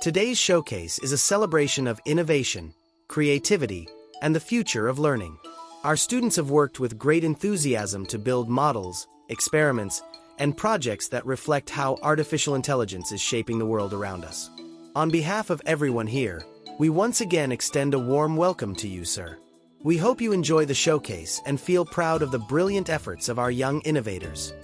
Today's showcase is a celebration of innovation, creativity, and the future of learning. Our students have worked with great enthusiasm to build models, experiments, and projects that reflect how artificial intelligence is shaping the world around us. On behalf of everyone here, we once again extend a warm welcome to you, sir. We hope you enjoy the showcase and feel proud of the brilliant efforts of our young innovators.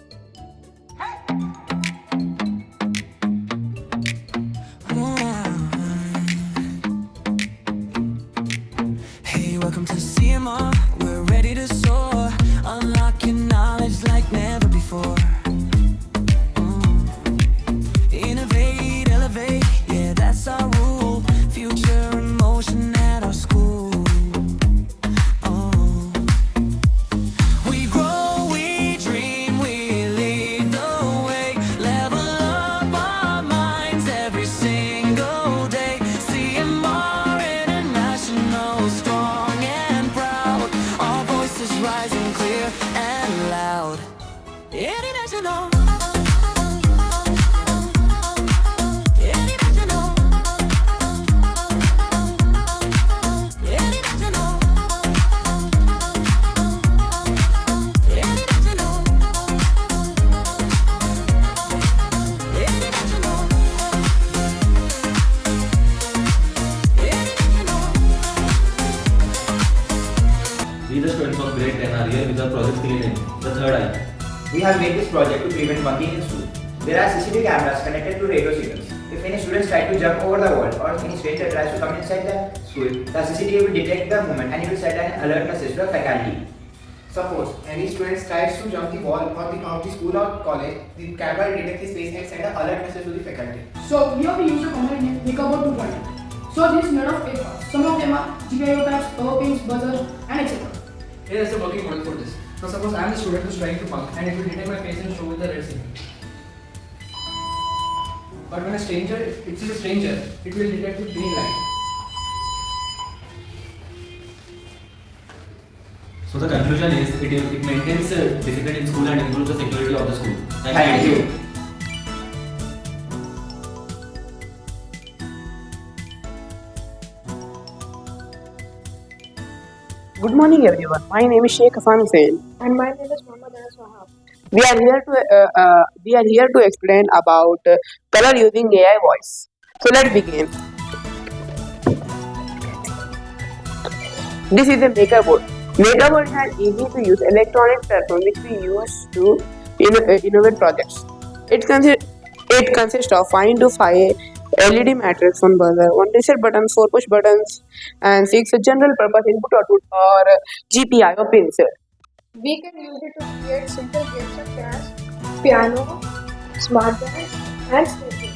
Hey, welcome to CMR. We're ready to soar, unlocking knowledge like never before. Innovate, elevate, yeah, that's our rule. Future in motion at our school. We grow, we dream, we lead the way. Level up our minds every single day. CMR International, strong and proud. Our voices rising clear and loud. International. We, the students of grade 10, are here with our project created, the third eye. We have made this project to prevent monkeying in school. There are CCTV cameras connected to radio signals. If any students try to jump over the wall or any stranger tries to come inside the school, the CCTV will detect the movement and it will send an alert message to the faculty. Suppose any student tries to jump the wall of the school or college, the camera will detect his face and send an alert message to the faculty. So here we use a common name MakerBot 2.0. So this is made of 8 parts. Some of them are GPIO pads, power pins, buzzers, and etc. Here is the working model for this. Now suppose I am the student who is trying to bunk and it will detect my face and show with the red signal. But when it sees a stranger, it will detect with green light. So the conclusion is, it maintains discipline in school and improves the security of the school. Thank you. Good morning, everyone. My name is Sheikh Hassan Hussain. And my name is Muhammad Anas Wahab. We are here to explain about color using AI voice. So let's begin. This is a MakerBot. MakerBot is an easy to use electronic platform which we use to innovate projects. It consists of 5 to 5 LED matrix, 1 buzzer, 1 reset button, 4 push buttons, and 6 general purpose input output or GPIO pins. We can use it to create simple games such as piano, smart band, and sketching.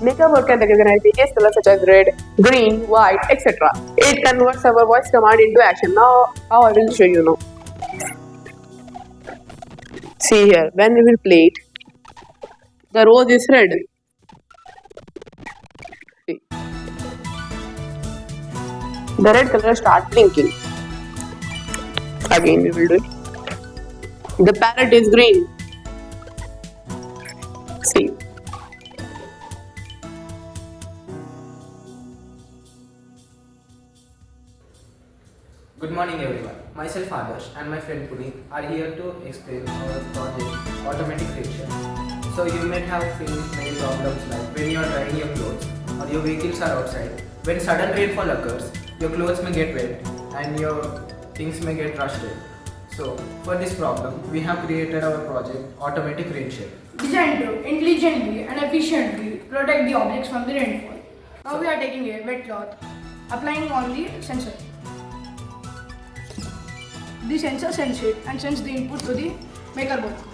MakerBot can recognize various colors such as red, green, white, etc. It converts our voice command into action. Now, how I will show you now. See here, when we will play it, the rose is red. See. The red color start blinking. Again we will do it. The parrot is green. See. Good morning everyone. Myself Adarsh and my friend Puneet are here to explain our project Automatic Reaction. So you might have faced many problems like when you are drying your clothes or your vehicles are outside. When sudden rainfall occurs, your clothes may get wet and your things may get rusted. So for this problem, we have created our project Automatic Rainshade. Designed to intelligently and efficiently protect the objects from the rainfall. Now we are taking a wet cloth, applying on the sensor. The sensor sends it and sends the input to the MakerBot.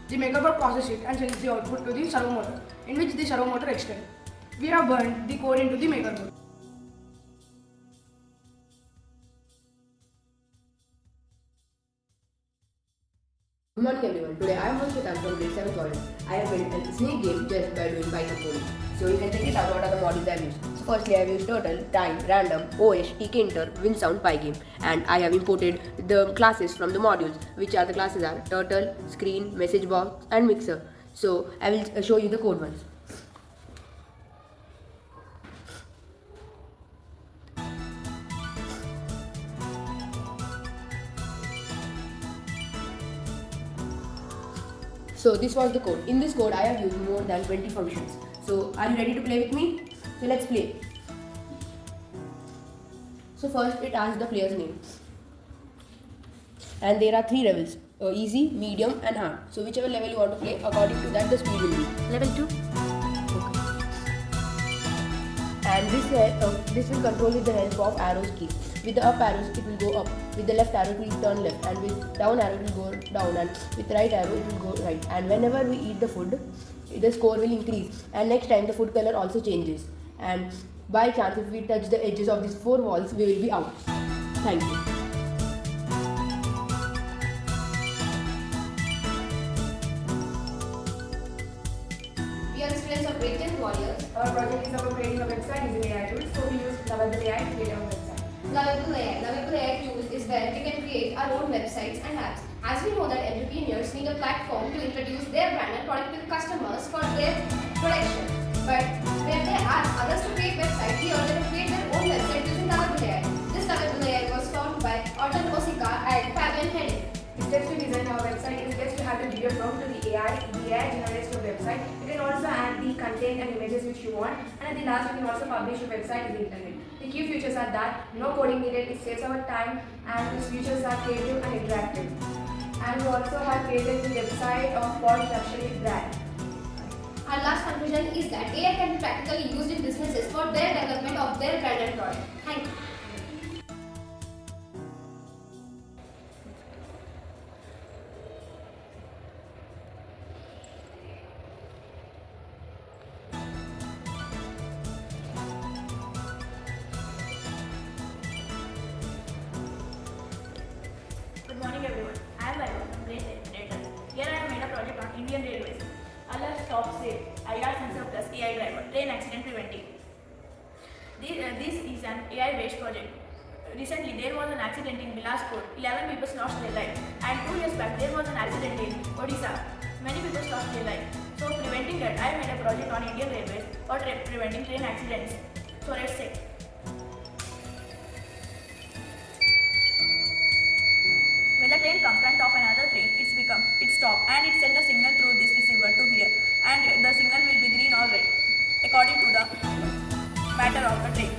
The MakerBot processes it and sends the output to the servo motor, in which the servo motor extends. We have burned the code into the MakerBot. Good morning everyone. Today I am Harshit. I am from grade 7 college. I have built a snake game just by doing Python coding. So you can check it out what are the modules I have used. So firstly I have used Turtle, Time, Random, OS, Tkinter, WinSound, Pygame, and I have imported the classes from the modules, which are the classes are Turtle, Screen, Message Box and Mixer. So I will show you the code once. So this was the code. In this code, I have used more than 20 functions. So are you ready to play with me? So let's play. So first it asks the player's name. And there are 3 levels. Easy, medium and hard. So whichever level you want to play, according to that the speed will be. Level 2. Okay. And this will control with the help of arrows key. With the up arrows it will go up. With the left arrow it will turn left. And with down arrow it will go down. And with right arrow it will go right. And whenever we eat the food, the score will increase. And next time the food color also changes. And by chance if we touch the edges of these 4 walls, we will be out. Thank you. We are the students of Grade 10 Warriors. Our project is about creating a website using AI tools. So we use Lovable AI to create our website. Lovable AI. Lovable AI tools is where we can create our own websites and apps. As we know that entrepreneurs need a platform to introduce their brand and product to the customers for their production. But when they ask others to create websites, we order to create their own website using Lovable AI. This Lovable AI was founded by Otton Osika and Fabian Hedden. The steps to design our website is just to have the video prompt to the AI. The AI generates your website. You can also add the content and images which you want. And at the last, you can also publish your website to the internet. The key features are that no coding needed, it saves our time, and its features are creative and interactive. And we also have created the website of Porsche Luxury brand. Our last conclusion is that AI can be practically used in businesses for their development of their brand and product. Thank you. Good morning everyone. I am Vaibhav from grade 10. Here I have made a project on Indian Railways. Alas stop safe, IR sensor plus AI driver, train accident preventing. This is an AI based project. Recently there was an accident in Bilaspur. 11 people lost their life. And 2 years back there was an accident in Odisha. Many people lost their life. So preventing that, I made a project on Indian Railways for preventing train accidents. So let's check. When the train comes front of another train, it stops and it sends a signal through this receiver to here, and the signal will be green or red according to the matter of the train.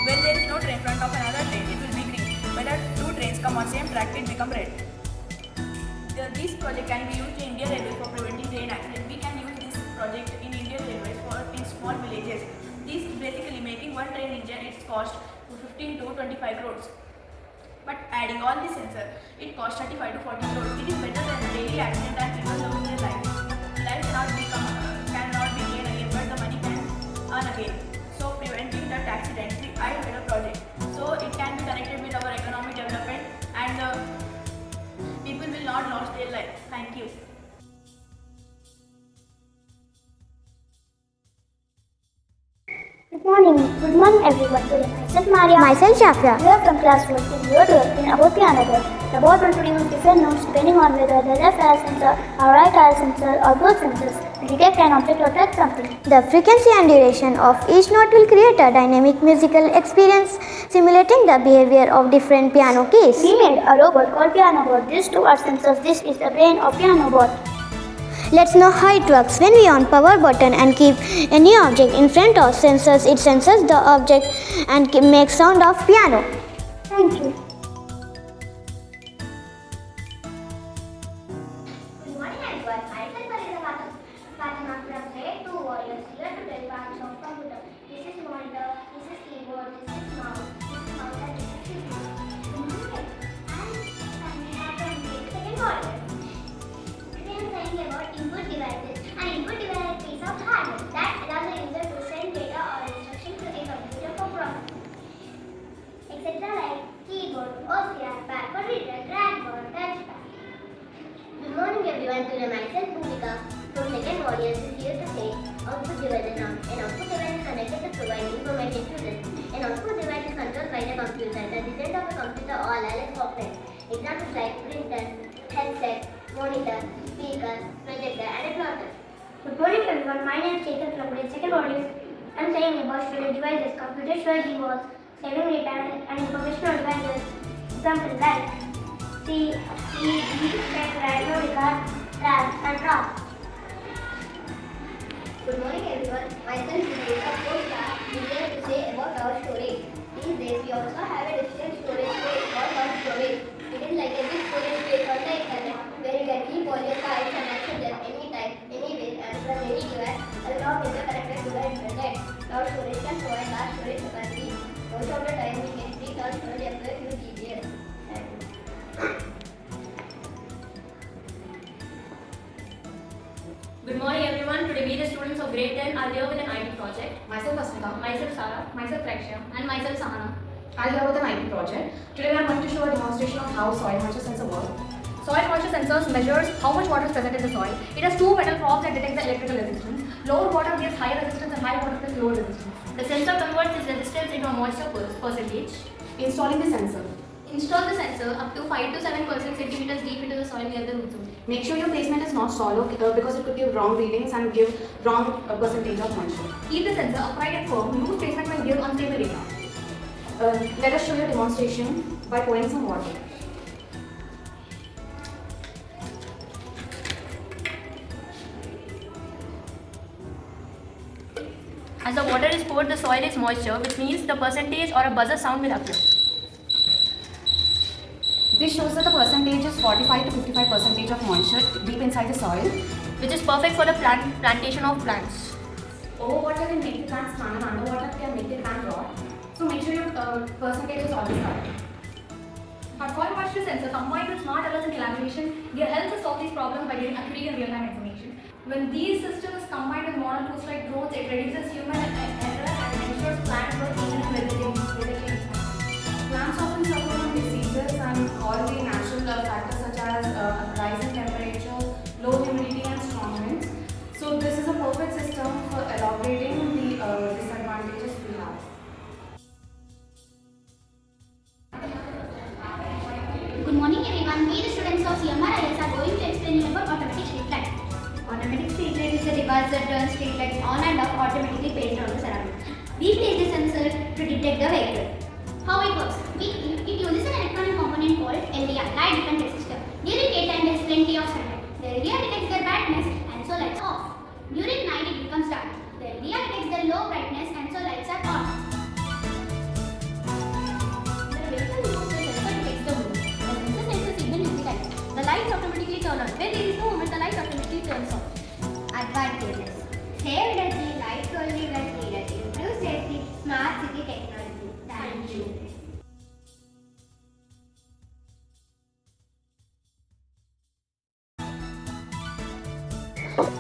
When there is no train in front of another train, it will be green. When the 2 trains come on same track, it becomes red. This project can be used in Indian Railways for preventing train accidents. We can use this project in Indian Railways for in small villages. This basically making one train engine its cost to 15 to 25 crores. But adding all the sensor, it costs 35 to 40 crores. It is better than a daily accident and people lose their lives. Life cannot be gained again, but the money can earn again. So preventing that accident, I made a project. So it can be connected with our economic development and people will not lose their life. Thank you. Good morning everyone. Today myself Maria. Myself Shafia. We are from class 4 in year 12 in about piano board. The board will produce different notes depending on whether the left eye sensor or right eye sensor or both sensors detect an object or touch something. The frequency and duration of each note will create a dynamic musical experience simulating the behavior of different piano keys. We made a robot called piano board. These 2 are sensors. This is the brain of piano board. Let's know how it works. When we on power button and keep any object in front of sensors, it senses the object and makes sound of piano. Thank you. Good morning everyone. Myself Marisa Fatima from grade 2 Warriors, here to tell parts of computer. This is monitor, this is keyboard, this is mouse and this is CPU. Good morning. I'm Samira from grade 2 Warriors. Today I'm saying about input devices. An input device is a piece of hardware that allows the user to send data or instruction to a computer for processing, etc. like keyboard, OCR, backward reader, trackball, touchpad. Good morning everyone. Today myself Bhumika from second Warriors is here to say output device is an output device is connected to provide information to this. An output device is controlled by the computer. The design of a computer all are like software. Examples like printer, headset, monitor, speaker, projector and a plotter. Good morning everyone. My name is Chetan from grade 2 Warriors. I am saying about storage devices, computer storage keyboards, saving data and informational devices. Example like CD, pen drive, memory card, ran and draft. Good morning everyone. Myself is a postcard here to say about our storage. These days we also have a digital storage space called our storage. It is like a big storage space on the internet where you can keep all your files and access them anytime, anywhere and from any device as long as they are connected to the internet. Our storage can provide large storage capacity. Most of the time we can increase our storage up to a few GBs. Good morning everyone. Today we the students of grade 10 are here with an IT project. Myself Asmita, Myself Sarah, myself Prakshya, and myself Sahana. I am here with an IT project. Today we are going to show a demonstration of how soil moisture sensor works. Soil moisture sensors measures how much water is present in the soil. It has two metal probes that detect the electrical resistance. Lower water gives higher resistance and high water gives lower resistance. The sensor converts this resistance into a moisture percentage. Installing the sensor. Install the sensor up to 5 to 7% centimeters deep into the soil near the root zone. Make sure your placement is not shallow because it could give wrong readings and give wrong percentage of moisture. Keep the sensor upright and firm. Loose placement will give unstable data. Let us show you a demonstration by pouring some water. As the water is poured, the soil is moisture, which means the percentage or a buzzer sound will appear. This shows that the percentage is 45 to 55% of moisture deep inside the soil, which is perfect for the plantation of plants. Overwater can make the plants strong and underwater can make the plant rot. So make sure your percentage is always correct. Our soil moisture sensor combined with smart alerts and collaboration, they help us solve these problems by getting accurate and real-time information. When these systems combined with modern tools like drones, it reduces human error and ensures plant growth even in weather change. Plants often suffer from diseases and all the natural factors such as rise in temperature, low humidity and strong winds. So this is a perfect system for elaborating the disadvantages we have. Good morning everyone. We the students of CMRIS are going to explain about automatic street light. Automatic street light is a device that turns street lights on and off automatically based on the surroundings. We place the sensor to detect the vehicle. How it works? It uses an electronic component called LDR, light different resistor. During daytime there is plenty of sunlight. The LDR detects the brightness and so lights are off. During night it becomes dark. The LDR detects the low brightness and so lights are on. The vehicle moves, the sensor detects the movement. The sensor sends a signal in the light. The lights automatically turn on. When there is no movement, the light automatically turns off. Advantages: save energy, light only when needed, improve safety, smart city technology. Thank you.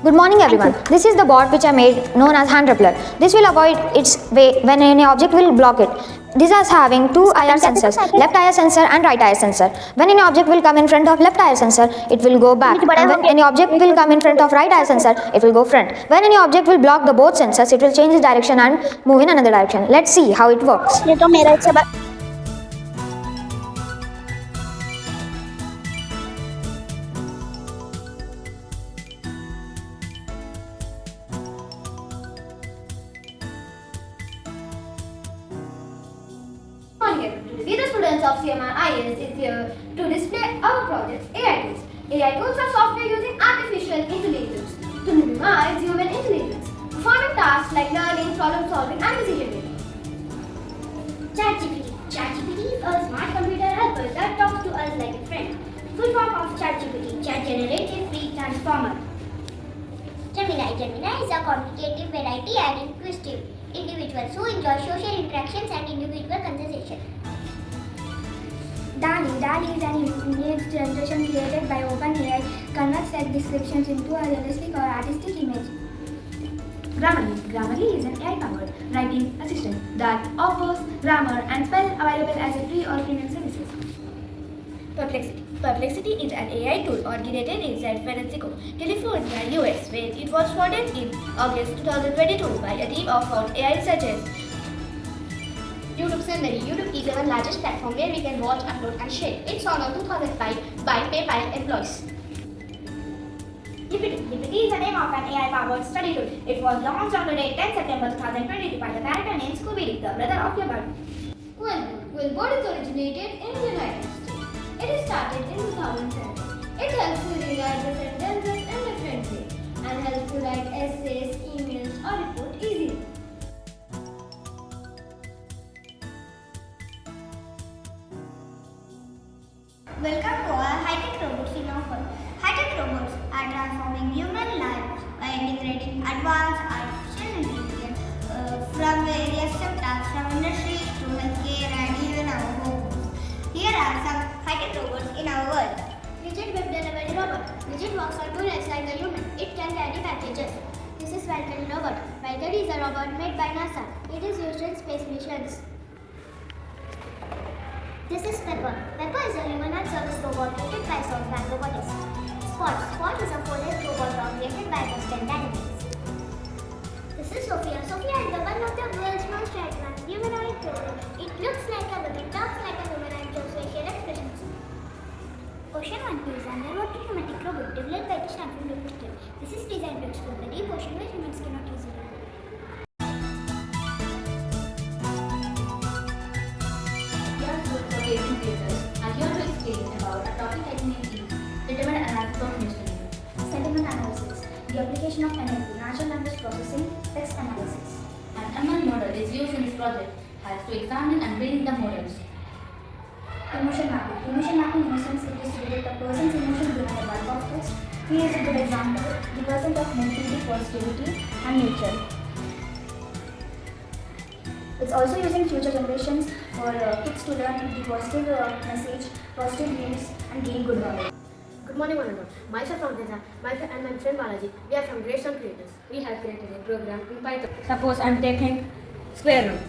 Good morning everyone. This is the board which I made known as hand repellent. This will avoid its way when any object will block it. This is having two IR sensors, left IR sensor and right IR sensor. When any object will come in front of left IR sensor, it will go back. And when any object will come in front of right IR sensor, it will go front. When any object will block the both sensors, it will change its direction and move in another direction. Let's see how it works. We the students of CMRIS is here to display our project AI tools. AI tools are software using artificial intelligence to minimize human intelligence, performing tasks like learning, problem solving and decision making. ChatGPT. ChatGPT is a smart computer helper that talks to us like a friend. Full form of ChatGPT, Chat Generative Free Transformer. Gemini. Gemini is a communicative, variety and inquisitive individuals who enjoy social interactions and individual conversation. DALL-E. DALL-E is an image generation created by OpenAI, converts text descriptions into a realistic or artistic image. Grammarly. Grammarly is an AI-powered writing assistant that offers grammar and spell available as a free or premium services. Perplexity. Perplexity is an AI tool originated in San Francisco, California, US, where it was founded in August 2022 by a team of AI researchers. YouTube Summary. YouTube is our largest platform where we can watch, upload and share. It's on 2005 by PayPal employees. GPT. GPT is the name of an AI-powered study tool. It was launched on the date 10 September 2022 by the character named Scooby, the brother of Leopard. Quillboard is originated in the United States. It started in 2007. It helps to rewrite the sentences integrating advanced artificial intelligence from various sectors, from industries to healthcare and even our homes. Here are some high-tech robots in our world. Rigid web delivery robot. Rigid walks on two legs like a human. It can carry packages. This is Valkyrie robot. Valkyrie is a robot made by NASA. It is used in space missions. This is Pepper. Pepper is a humanoid service robot created by SoftBank Robotics. Spot. Spot is a four-legged robot dog created by Boston Dynamics. This is Sophia. Sophia is the one of the world's most advanced humanoid robots. It looks like a woman, talks like a woman, and shows facial expressions. Ocean One is an underwater pneumatic robot developed by the Stanford University. This is designed to explore the deep ocean where humans cannot easily go. We are good for gaming creators are here to explain about a topic I think is determined analysis of newspaper. Sentiment analysis. The application of NLP, natural language processing, text analysis. An ML model is used in this project has to examine and build the models. Emotion mapping. Emotion mapping in a sense it is to detect a person's emotion behind a bulk of text. Here is a good example, the percent of negativity, positivity and neutral. It's also using future generations for kids to learn the positive message, positive views and gain good knowledge. Good morning, everyone. Myself Amrita, and my friend Balaji. We are from Greystone Creators. We have created a program in Python. Suppose I am taking square root.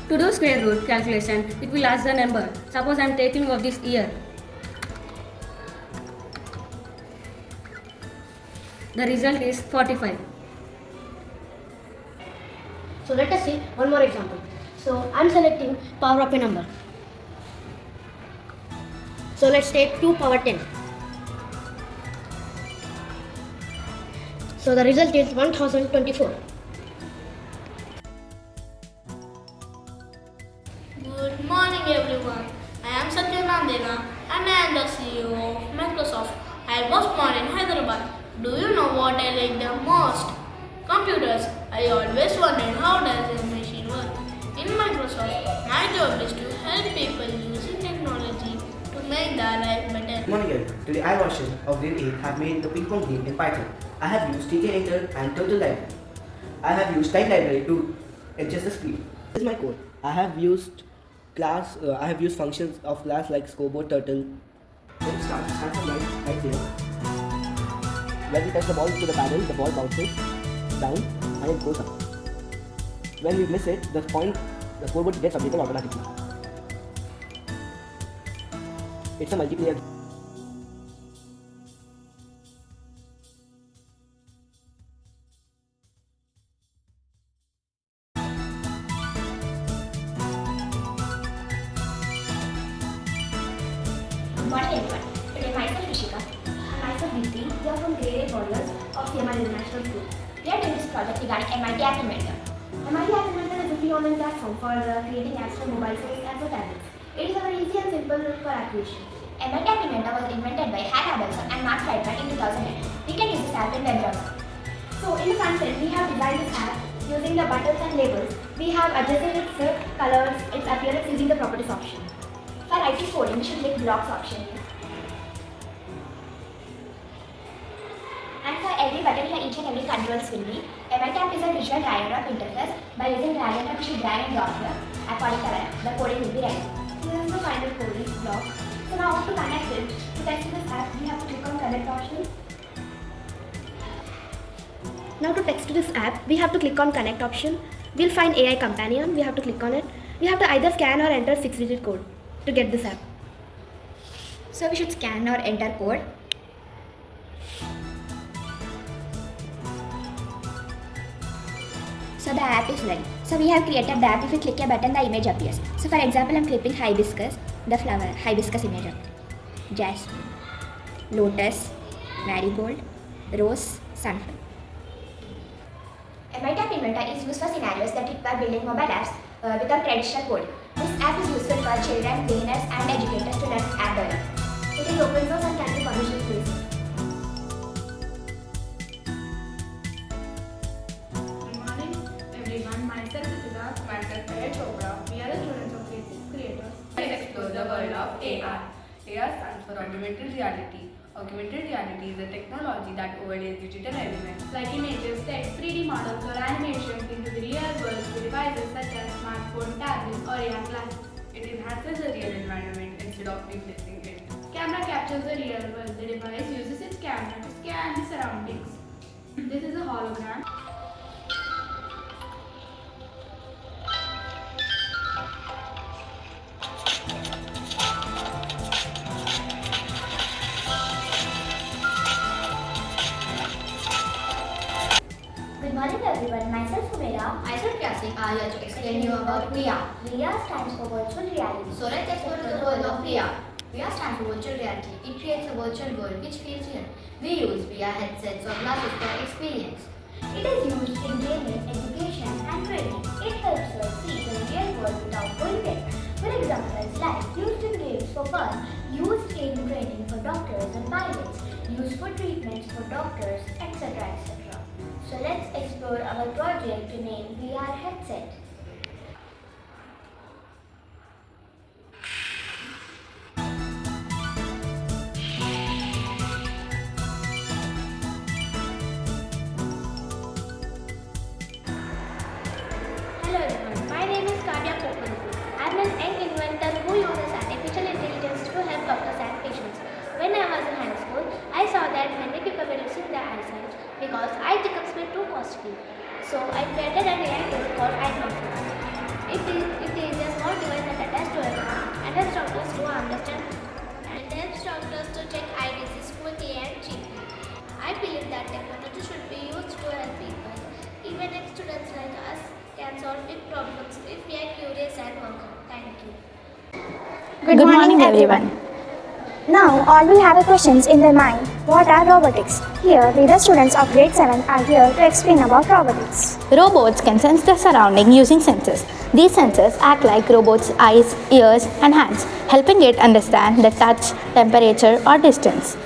To do square root calculation, it will ask the number. Suppose I am taking of this year. The result is 45. So let us see one more example. So I am selecting power of a number. So let's take 2 power 10. So the result is 1024. Good morning everyone. I am Satya Nandena and I am the CEO of Microsoft. I was born in Hyderabad. Do you know what I like the most? Computers. I always wondered how does a machine work. In Microsoft, my job is to help people using technology to make their life better. Good morning everyone. Today I, Varshan of grade 8, have made the ping pong game in Python. I have used TK-Enter and Turtle Library. I have used Type Library to adjust the speed. This is my code. I have used functions of class like scoreboard, turtle. When it starts from right here. When we touch the ball to the paddle, the ball bounces down and it goes up. When we miss it, the scoreboard gets updated automatically. It's a multiplayer game. Good morning everyone. Today myself Rishika and myself Deepti. We are from grade 8 modelers of CMR International School. We are doing this project regarding MIT App Inventor. MIT App Inventor is a free online platform for creating apps for mobile phones and for tablets. It is very easy and simple for acquisition. MIT App Inventor was invented by Han Abelson and Mark Friedman in 2008. We can use this app in web browser. So in the front end, we have designed this app using the buttons and labels. We have adjusted its colors, its appearance using the properties option. For writing coding, we should click blocks option here. And for every button here, each and every controls will be. MIT App is a visual drag and drop interface. By using drag and drop, we should drag and drop here. According to the coding will be ready. This is the final coding block. So now to connect it, to text this app, we have to click on connect option. Now to text to this app, we have to click on connect option. We'll find AI companion, we have to click on it. We have to either scan or enter 6-digit code to get this app. So we should scan or enter code. So the app is ready. So we have created the app. If you click a button, the image appears. So for example, I'm clipping hibiscus, the flower, hibiscus image appears. Jasmine, lotus, marigold, rose, sunflower. MIT App Inventor is used for scenarios that require building mobile apps without traditional code. This app is useful for children, beginners and educators to learn app development. It is open source and can be permission free. Good morning everyone, myself is myself Kaya Chopra. We are the students of Creators. Let's explore the world of AR. AR stands for Augmented Reality. Augmented reality is a technology that overlays digital elements like images, text, 3D models, or animations into the real world with devices such as smartphone, tablets, or AR glasses. It enhances the real environment instead of replacing it. Camera captures the real world. The device uses its camera to scan the surroundings. This is a hologram. Good morning everyone, myself Humera. Myself Cassie are here to explain you about VR. VR stands for virtual reality. So let's explore the world of VR. VR stands for virtual reality. It creates a virtual world which feels real. We use VR headsets or glasses for experience. It is used in gaming, education and training. It helps us see the real world without going there. For examples like used in games for fun, used in training for doctors and pilots, used for treatments for doctors, etc. etc. So let's explore our project named VR Headset. Hello everyone, my name is Kavya Kopanapur. I am an young inventor who uses artificial intelligence to help doctors and patients. When I was in high school, I saw that many people were losing their eyesight because eye checkups were too costly. So I created an AI tool called Eye Confidence. It is a small device that attaches to a phone and helps doctors to understand and helps doctors to check eye disease quickly and cheaply. I believe that technology should be used to help people. Even if students like us can solve big problems if we are curious and work hard. Thank you. Good morning, everyone. Now, all will have questions in their mind. What are robotics? Here, we the students of grade 7 are here to explain about robotics. Robots can sense their surrounding using sensors. These sensors act like robots' eyes, ears, and hands, helping it understand the touch, temperature, or distance.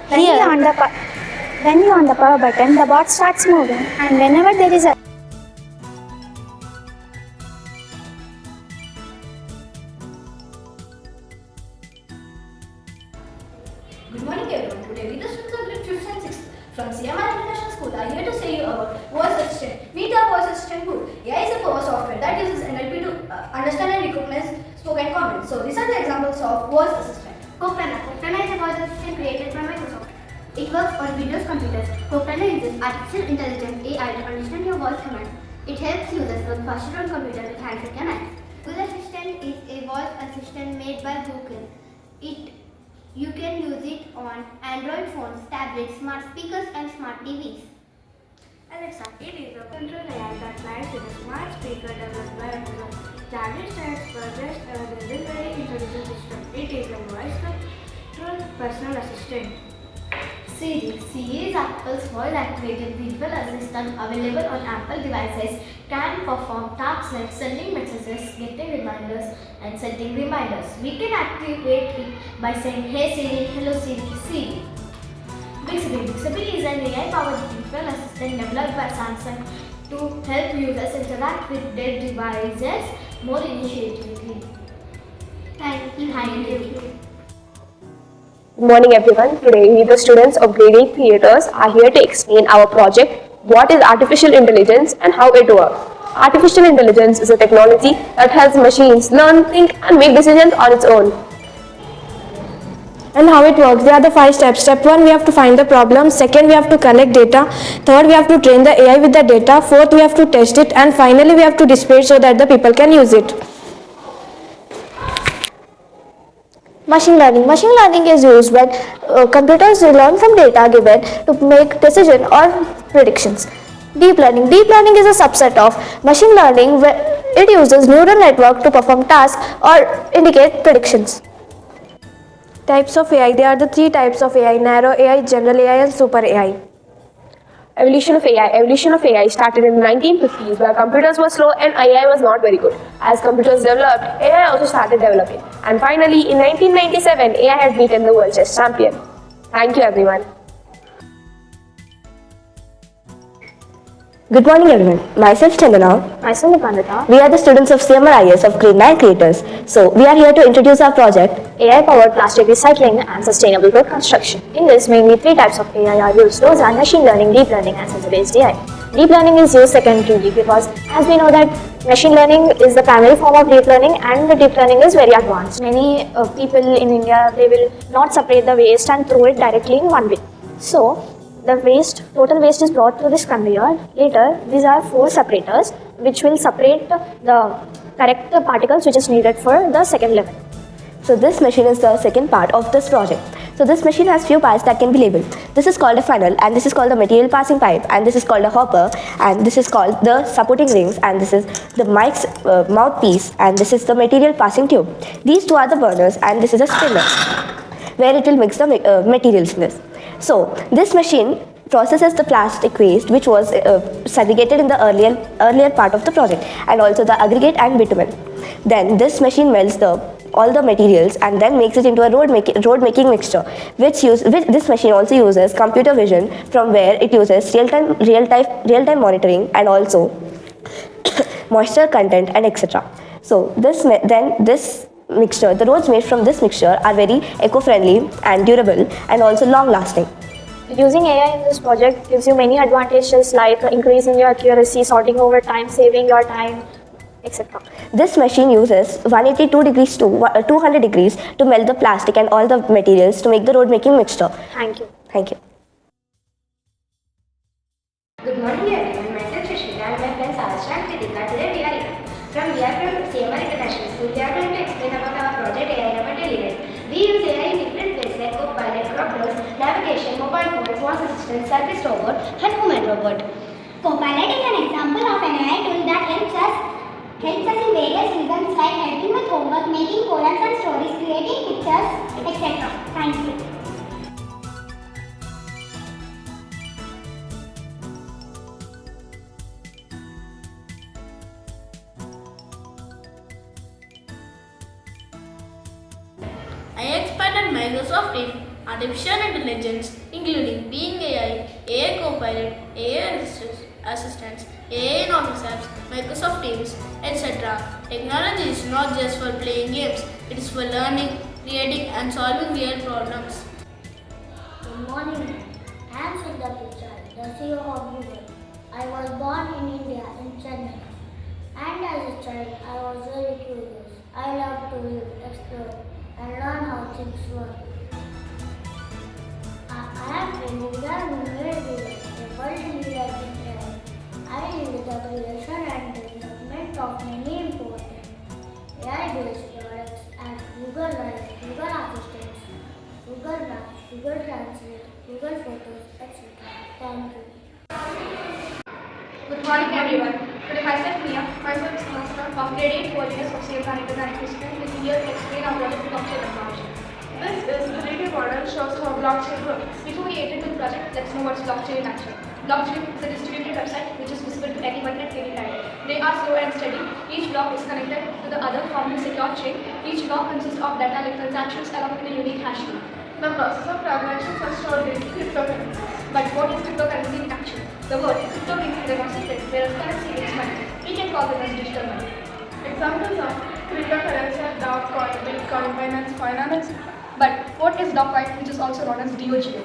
When you on the power button, the bot starts moving, and whenever there is a Good morning everyone. Today we the students of grade 5th and 6th from CMR International School are here to say you about voice assistant. Meet our voice assistant tool. AI is a power software that uses NLP to understand and recognize spoken comments. So these are the examples of voice assistant. Copilot. Copilot is a voice assistant created by Microsoft. It works on Windows computers. Copilot uses artificial intelligence AI to understand your voice commands. It helps users work faster on computers with hands-free commands. Google Assistant is a voice assistant made by Google. You can use it on Android phones, tablets, smart speakers and smart TVs. Alexa, it is a control AI that lies with a smart speaker developed by Amazon. Tablet stands for Best Ever Very Intelligent System. It is a voice control personal assistant. Siri. Siri is Apple's voice-activated visual assistant available on Apple devices. Can perform tasks like sending messages, getting reminders, and setting reminders. We can activate it by saying, "Hey Siri, hello Siri, Siri." Bixby. Bixby is an AI-powered visual assistant developed by Samsung to help users interact with their devices more initiatively. Thank you. Good morning everyone. Today we the students of grade 8 theatres are here to explain our project, what is artificial intelligence and how it works. Artificial intelligence is a technology that helps machines learn, think and make decisions on its own. And how it works, there are the 5 steps. Step 1, we have to find the problem. Second, we have to collect data. Third, we have to train the AI with the data. Fourth, we have to test it. And finally, we have to display it so that the people can use it. Machine learning. Machine learning is used when computers learn from data given to make decisions or predictions. Deep learning. Deep learning is a subset of machine learning where it uses neural network to perform tasks or indicate predictions. Types of AI. There are the 3 types of AI: narrow AI, general AI and super AI. Evolution of AI. Evolution of AI started in the 1950s where computers were slow and AI was not very good. As computers developed, AI also started developing. And finally, in 1997, AI had beaten the world chess champion. Thank you everyone. Good morning everyone. Myself Chandana. Myself Vandita. We are the students of CMRIS of grade 9 creators. So we are here to introduce our project AI-powered plastic recycling and sustainable road construction. In this, mainly three types of AI are used. Those are machine learning, deep learning, and sensor-based AI. Deep learning is used secondarily because, as we know that machine learning is the primary form of deep learning, and the deep learning is very advanced. Many people in India, they will not separate the waste and throw it directly in one bin. So the total waste is brought to this conveyor. Later, these are 4 separators which will separate the correct particles which is needed for the second level. So this machine is the second part of this project. So this machine has few parts that can be labeled. This is called a funnel, and this is called the material passing pipe, and this is called a hopper, and this is called the supporting rings, and this is the mic's mouthpiece, and this is the material passing tube. These two are the burners, and this is a spinner where it will mix the materials in this. So this machine processes the plastic waste which was segregated in the earlier part of the project, and also the aggregate and bitumen. Then this machine melts all the materials and then makes it into a road making mixture, which this machine also uses computer vision, from where it uses real time monitoring and also moisture content and etc. So this mixture, the roads made from this mixture are very eco-friendly and durable and also long-lasting. Using AI in this project gives you many advantages like increasing your accuracy, sorting over time, saving your time, etc. This machine uses 182 degrees to 200 degrees to melt the plastic and all the materials to make the road making mixture. Thank you. Thank you. Good morning everyone, myself Shashmita and my friends Asha and Kritika. Today we are from CMR International School. We are going to explain about our project AI Never Delivered. We use AI in different ways like Copilot, Croppers, navigation, mobile phones, voice assistant, service robot and human robot. Copilot is an example of an AI tool that helps us in various reasons like helping with homework, making poems and stories, creating pictures, etc. Thank you. I expanded Microsoft in artificial intelligence, including Bing AI, AI Copilot, AI assistants, AI in Office apps, Microsoft Teams, etc. Technology is not just for playing games, it is for learning, creating and solving real problems. Good morning. I am Siddha Pichai, the CEO of Google. I was born in India, in Chennai. And as a child, I was very curious. I love to read, explore, and learn how things work. I have been learning every day, a world leader in AI. I lead the creation and development of many important AI-based products at Google Drive, Google Assistant, Google Maps, Google Translate, Google Photos, etc. Thank you. Good morning everyone. Today myself Master of grade 8 coordinators of CMR International School is here to explain our project blockchain technology. This is the video model shows how blockchain works. Before we get into the project, let's know what's blockchain in action. Blockchain is a distributed website which is visible to anyone at any time. They are slow and steady. Each block is connected to the other forming a secure chain. Each block consists of data like transactions along with a unique hash key. The process of transactions are stored in cryptocurrency. But what is cryptocurrency in action? The word crypto means they are secret, whereas currency means money. We can call them as digital money. Examples of cryptocurrency are Dogecoin, Bitcoin, Binance Coin, and etc. But what is Dogecoin, which is also known as DOGO?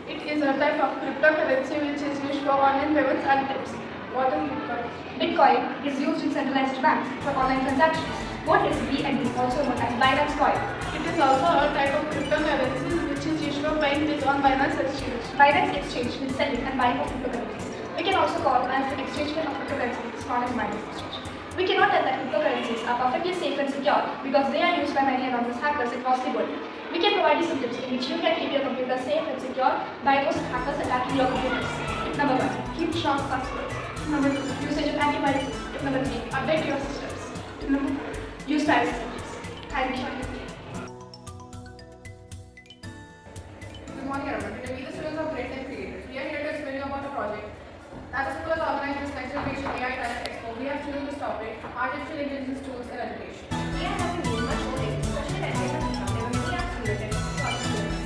It is a type of cryptocurrency which is used for online payments and tips. What is Bitcoin? Bitcoin is used in centralized banks for online transactions. What is BNB, also known as Binance Coin? It is also a type of cryptocurrency which is used for buying this on Binance Exchange. Binance Exchange means selling and buying of cryptocurrencies. We can also call as the exchange of cryptocurrencies, known as Binance Exchange. We cannot tell that cryptocurrencies are perfectly safe and secure because they are used by many anonymous hackers across the world. We can provide you some tips in which you can keep your computer safe and secure by those hackers attacking your computers. Tip number 1. Keep strong passwords. Tip number 2. Usage of antivirus. Tip number 3. Update your systems. Tip number 4. Use privacy settings. Thank you. Good morning everyone. Today we the students of grade 10 creators. We are here to explain you about a project. As the school has organized this next generation AI Talent Expo, we have chosen this topic, artificial intelligence tools in education. We are having much more data, especially when data is not even many apps related to our students.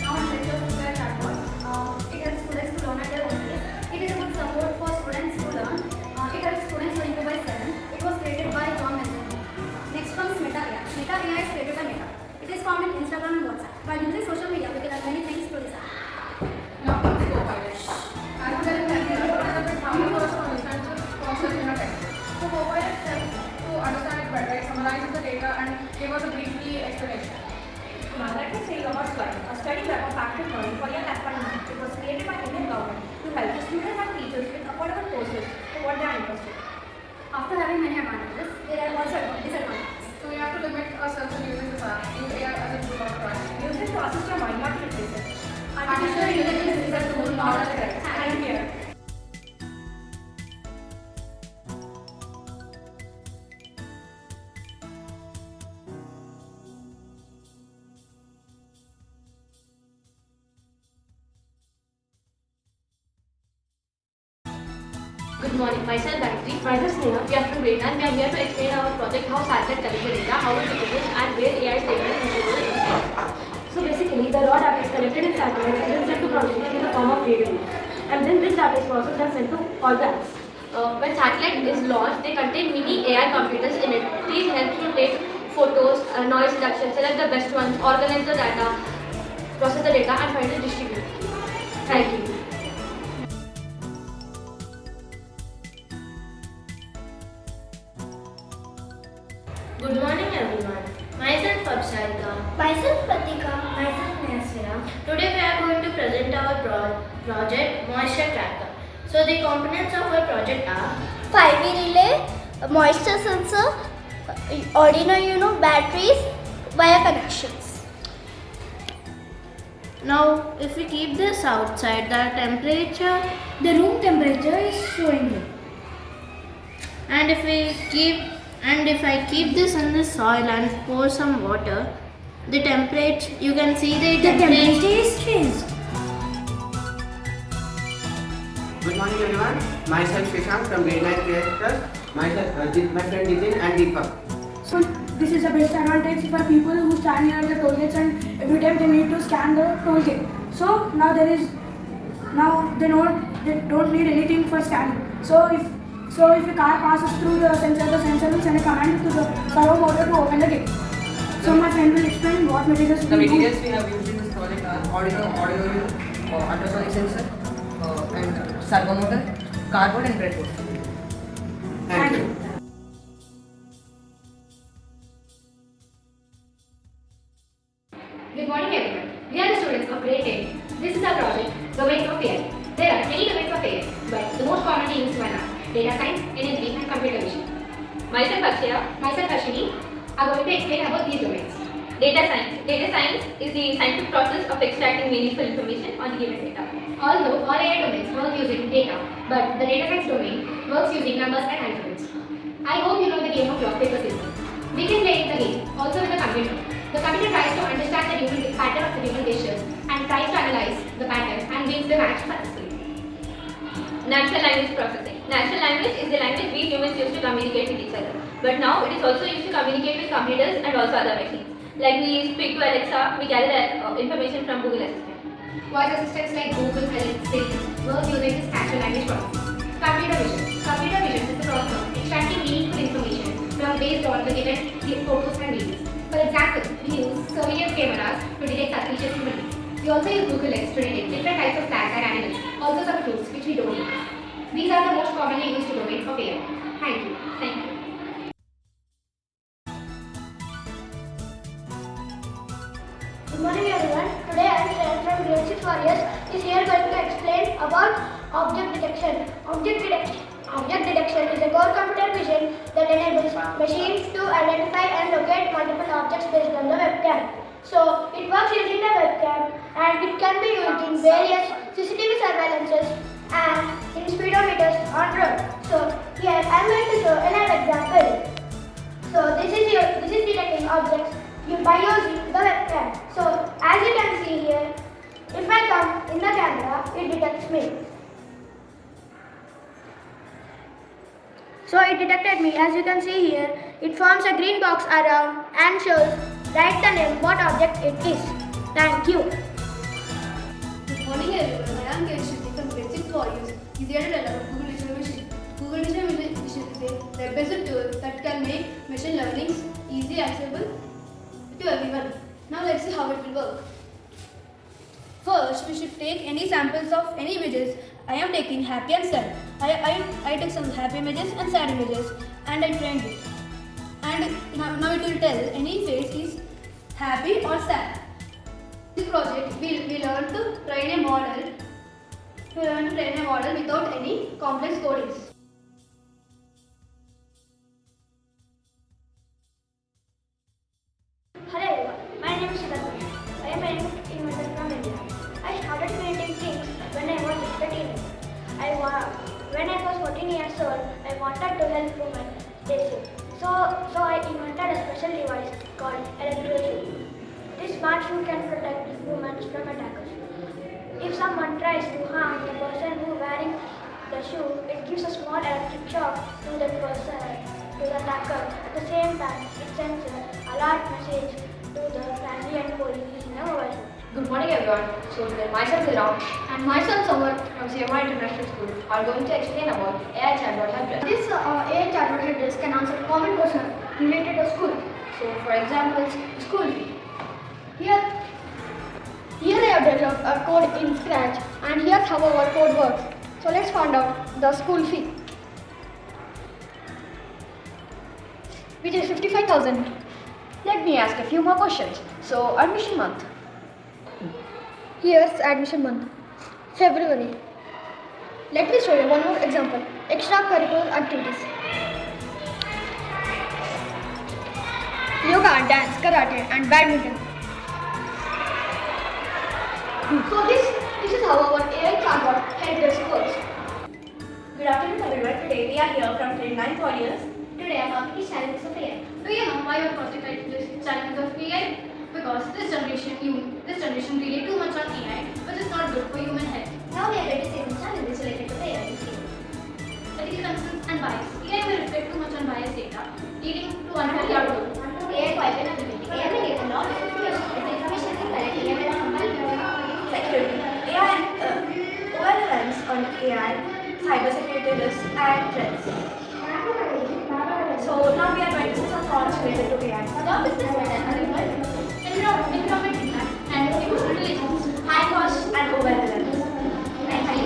Now I'm ready to share chatbots. It helps students to learn at their own pace. It is a good support for students to learn Meta AI is created by Meta. It is found in Instagram and WhatsApp. By using social media, we can learn many things through this app. Now comes the Copilot. As well as how to first understand the process in a text. So Copilot helps to understand it better. It summarizes the data and give us a briefly explanation. Now let us take about SWIFE, a study web of active learning for young aspirants. It was created by Indian government to help the students and teachers with affordable courses for what they are interested in. After having many advantages, there are also disadvantages. So we have to limit ourselves in using this app. Use AI as a tool of trust. Use it to assist your mind, not to replace it. Artificial intelligence is a tool, not a threat. Thank you. Good morning, myself Gayatri. Myself Sneha. We are from grade 9 and we are here to explain our project how satellite collects the data, how it uses and where AI is taken into the So basically, the raw data is collected in satellites and then sent to processing in the form of video. And then this data is processed and sent to all the apps. When satellite is launched, they contain mini AI computers in it. These help to take photos, noise reduction, select the best ones, organize the data, process the data and finally distribute. Thank you. Good morning everyone. Myself Absharika. Myself Pratika. Myself Nesira. Today we are going to present our project Moisture Tracker. So the components of our project are 5V relay, a moisture sensor, Arduino Uno batteries, wire connections. Now if we keep this outside, The room temperature is showing here. and if I keep this in the soil and pour some water, the temperature, you can see the temperature is changed. Good morning everyone. Myself Shashank from grade 9 Creators. Myself, my friend Nitin and Deepak. So this is the best advantage for people who stand near the toll gates and every time they need to scan the toll gate. So now they don't need anything for scanning. So if a car passes through the sensor will send a command to the servo motor to open the gate. So my friend will explain what materials The we materials we have used in this project are Arduino ultrasonic sensor and servo motor, cardboard and breadboard. Thank you. Good morning everyone. We are the students of grade 10. This is our project, Domains of AI. There are many domains of AI, but the most commonly used one are data science, NLP and computer vision. Myself Akshaya, myself Ashwini are going to explain about these domains. Data science. Data science is the scientific process of extracting meaningful information on the given data. Although all AI domains work using data, but the data science domain works using numbers and algorithms. I hope you know the game of rock, paper, scissors. We can play the game also with the computer. The computer tries to understand the human pattern of the human gestures and tries to analyze the pattern and wins the match successfully. Natural language processing. Natural language is the language we humans use to communicate with each other. But now it is also used to communicate with computers and also other machines. Like we speak to Alexa, we gather information from Google Assistant. Voice assistants like Google and Siri work using this natural language processing. Computer vision. Computer vision is the process of extracting meaningful information from based on the given photos and videos. For example, we use surveillance cameras to detect suspicious human beings. We also use Google Lens to detect different types of plants and animals, also some fruits which we don't eat. These are the most commonly used domains of AI. Thank you. Thank you. Good morning everyone. Today I am Sharon from grade 6 4 is here going to explain about object detection. Object detection is a core computer vision that enables machines to identify and locate multiple objects based on the webcam. So it works using the webcam and it can be used in various CCTV surveillances and in speedometers on road. So here I am going to show another example. So this is detecting objects by using the webcam. So as you can see here, if I come in the camera, it detects me. So it detected me. As you can see here, it forms a green box around and shows write the name what object it is. Thank you. Good morning everyone. I am Keshri from grade 6 Warriors. Is here to develop Google Vision Machine. Google Vision Machine is a web-based tool that can make machine learning easy, accessible, to everyone. Now let's see how it will work. First, we should take any samples of any images. I am taking happy and sad. I took some happy images and sad images and I trained it. And now it will tell any face is happy or sad. This project we learn to train a model. We learn to train a model without any complex codings. Hello everyone, my name is Siddharth. I am an inventor from India. I started creating things when I was just a teenager. When I was 14 years old, I wanted to help women stay safe. So I invented a special device called electrical shoe. This smart shoe can protect women from attackers. If someone tries to harm the person who is wearing the shoe, it gives a small electric shock to that person, to the attacker. At the same time, it sends an alert message to the family and police in a mobile phone. Good morning everyone. So today myself is Ram and my son Samar from CMI International School are going to explain about AI chatbot helpdesk. This AI chatbot helpdesk can answer common questions related to school. So for example, school fee. Here I have developed a code in Scratch and here's how our code works. So let's find out the school fee, which is 55,000. Let me ask a few more questions. So admission month. Here's admission month, February. Let me show you one more example. Extracurricular activities. Yoga, dance, karate and badminton. So this is how our AI chatbot helpdesk works. Good afternoon everyone. Today we are here from grade 9 audience. Today our topic is challenges of AI. Do you know why our project title is Challenges of AI? Because this generation rely too much on AI, which is not good for human health. Now we are going to see some challenges related to AI. Ethical concerns and bias. AI will reflect too much on biased data, leading to unhealthy outcomes. AI quality and ability. AI will give a lot of information. If the information is correct, AI will combine Security. AI overruns on AI, cybersecurity risks and threats. So now we are going to see some thoughts related to AI. The business model, environment impact, and emotional intelligence, High cost and overruns. and high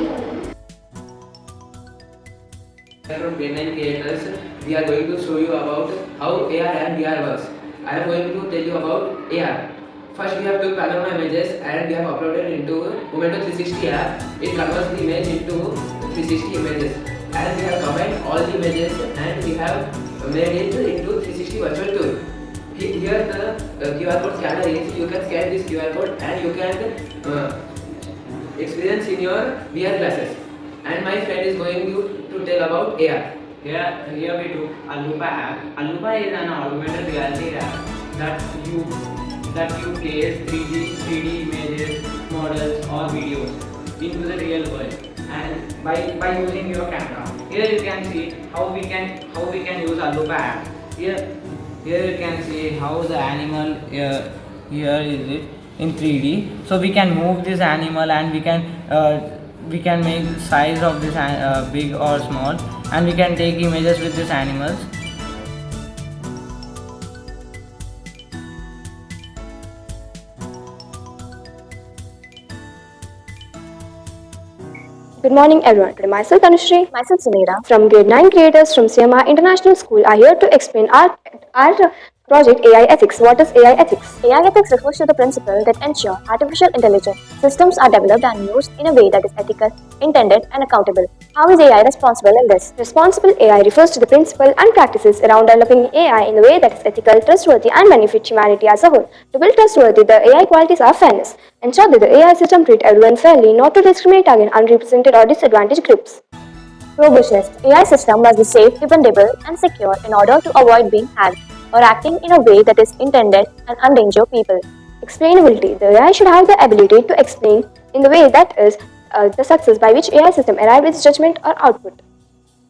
From grade 9 creators, we are going to show you about how AR and VR works. I am going to tell you about AR. First, we have took panorama images and we have uploaded into Momento 360 app. It converts the image into 360 images, and we have combined all the images and we have made it into 360 virtual tour. Here the QR code scanner is. You can scan this QR code and you can experience in your VR glasses. And my friend is going to tell about AR. Here we took Alupa app. Alupa is an augmented reality app that you place 3D images, models or videos into the real world, and by using your camera. Here you can see how we can use Alupa app. Here you can see how the animal here is it in 3D. So we can move this animal and we can make size of this big or small, and we can take images with these animals. Good morning everyone. Today myself Tanushree, myself Sumeera from grade 9 creators from CMI International School are here to explain our project AI Ethics. What is AI Ethics? AI ethics refers to the principle that ensure artificial intelligence systems are developed and used in a way that is ethical, intended, and accountable. How is AI responsible in this? Responsible AI refers to the principle and practices around developing AI in a way that is ethical, trustworthy, and benefit humanity as a whole. To build trustworthy, the AI qualities are fairness. Ensure that the AI system treats everyone fairly, not to discriminate against unrepresented or disadvantaged groups. Robustness. AI system must be safe, dependable, and secure in order to avoid being hacked or acting in a way that is intended and endanger people. Explainability. The AI should have the ability to explain in the way that is the success by which AI system arrives at its judgment or output.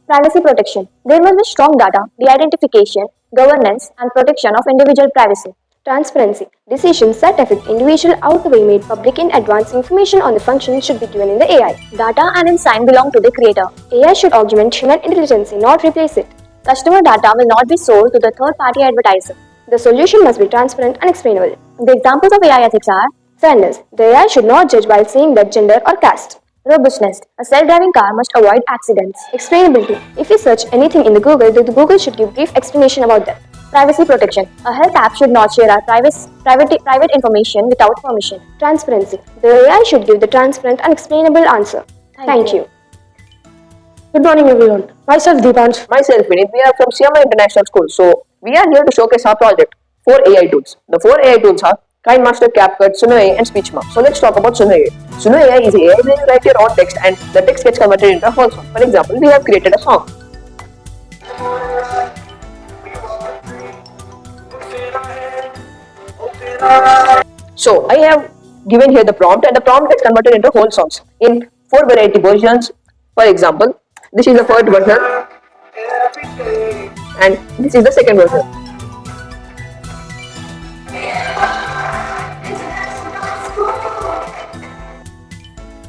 Privacy protection. There must be strong data, de-identification, governance, and protection of individual privacy. Transparency. Decisions that affect individual out the way made public in advance. Information on the function should be given in the AI. Data and insight belong to the creator. AI should augment human intelligence, not replace it. Customer data will not be sold to the third-party advertiser. The solution must be transparent and explainable. The examples of AI ethics are Fairness. The AI should not judge by seeing that gender or caste. robustness. A self-driving car must avoid accidents. Explainability. If you search anything in the Google should give brief explanation about that. Privacy protection. A health app should not share our private information without permission. Transparency. The AI should give the transparent and explainable answer. Thank you. Good morning, everyone. Myself Deepansh. Myself Vinith. We are from CMI International School. So we are here to showcase our project, 4 AI tools. The 4 AI tools are KineMaster, CapCut, Suno AI and SpeechMa. So let's talk about Suno AI. Suno AI is an AI where you write your own text and the text gets converted into a whole song. For example, we have created a song. So I have given here the prompt and the prompt gets converted into whole songs in 4 variety versions. For example, this is the first version and this is the second version.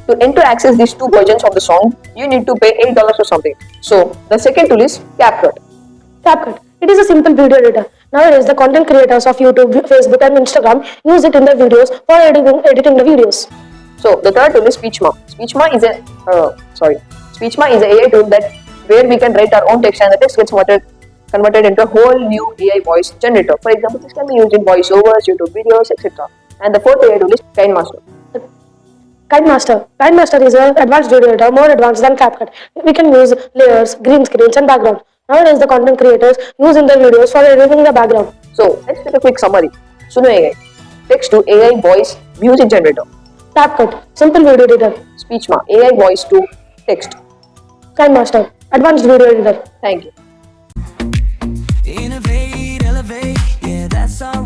To enter access these 2 versions of the song, you need to pay $8 or something. So the second tool is CapCut. CapCut. It is a simple video editor. Nowadays, the content creators of YouTube, Facebook, and Instagram use it in their videos for editing the videos. So the third tool is SpeechMa. SpeechMa is a AI tool that where we can write our own text and the text gets converted into a whole new AI voice generator. For example, this can be used in voiceovers, YouTube videos, etc. And the fourth AI tool is KineMaster. KineMaster is an advanced video editor, more advanced than CapCut. We can use layers, green screens, and background. Nowadays, the content creators use in their videos for editing the background. So let's take a quick summary. Suno AI, text to AI voice music generator. CapCut, simple video editor. SpeechMa, AI voice to text. KineMaster, advanced video editor. Thank you. Innovate, elevate, yeah, that's our